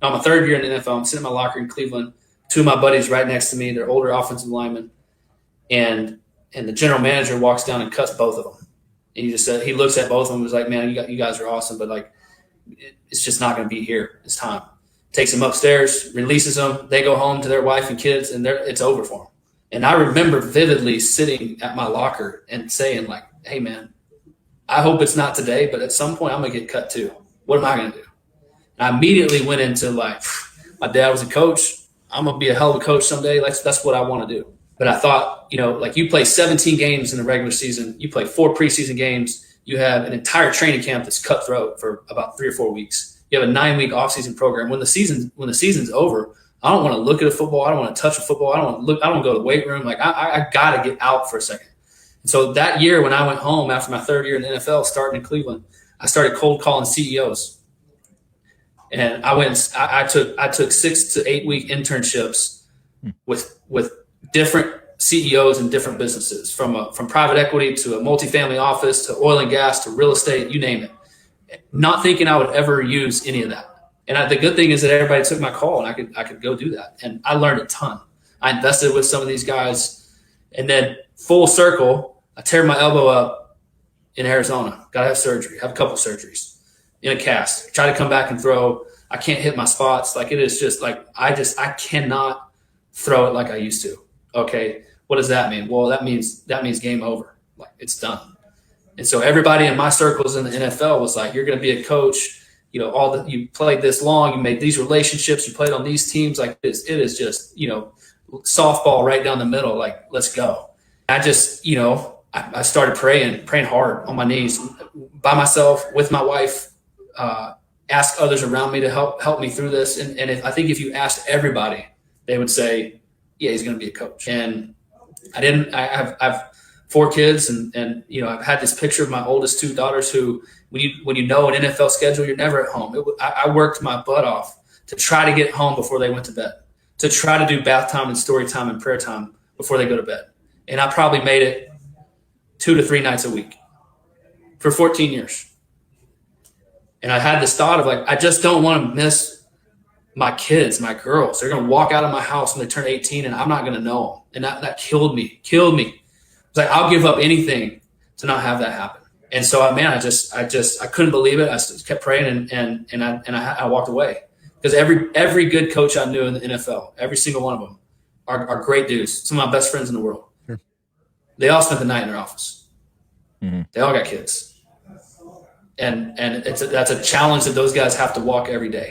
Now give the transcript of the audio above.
I'm a third year in the NFL. I'm sitting in my locker in Cleveland. Two of my buddies right next to me. They're older offensive linemen. And the general manager walks down and cuts both of them. And he just said, he looks at both of them and was like, man, you guys are awesome, but like, it's just not going to be here. It's time. Takes them upstairs, releases them. They go home to their wife and kids, and it's over for them. And I remember vividly sitting at my locker and saying, like, hey, man, I hope it's not today, but at some point I'm going to get cut too. What am I going to do? And I immediately went into, like, my dad was a coach. I'm going to be a hell of a coach someday. That's what I want to do. But I thought, like you play 17 games in the regular season. You play 4 preseason games. You have an entire training camp that's cutthroat for about 3 or 4 weeks. You have a 9-week offseason program. When the season's over, I don't want to look at a football. I don't want to touch a football. I don't want to go to the weight room. Like I got to get out for a second. And so that year when I went home after my 3rd year in the NFL, starting in Cleveland, I started cold calling CEOs. And I took 6 to 8 week internships with different CEOs in different businesses, from private equity to a multifamily office to oil and gas to real estate, you name it. Not thinking I would ever use any of that. And the good thing is that everybody took my call, and I could go do that. And I learned a ton. I invested with some of these guys, and then full circle, I tear my elbow up in Arizona. Got to have surgery. Have a couple surgeries in a cast. Try to come back and throw. I can't hit my spots. Like it is just like I cannot throw it like I used to. Okay, what does that mean? Well, that means game over. Like it's done. And so everybody in my circles in the NFL was like, "You're going to be a coach. You played this long. You made these relationships. You played on these teams. Like it is just softball right down the middle. Like let's go." I just I started praying hard on my knees by myself with my wife. Ask others around me to help me through this. And I think if you asked everybody, they would say, yeah, he's going to be a coach. And I have 4 kids and I've had this picture of my oldest 2 daughters who, when you know an NFL schedule, you're never at home. I worked my butt off to try to get home before they went to bed, to try to do bath time and story time and prayer time before they go to bed. And I probably made it 2 to 3 nights a week for 14 years. And I had this thought of like, I just don't want to miss my kids, my girls. They're going to walk out of my house when they turn 18 and I'm not going to know them. And that killed me. It's like, I'll give up anything to not have that happen. And so, I couldn't believe it. I just kept praying and I walked away because every good coach I knew in the NFL, every single one of them are great dudes. Some of my best friends in the world. Sure. They all spent the night in their office. Mm-hmm. They all got kids. And that's a challenge that those guys have to walk every day.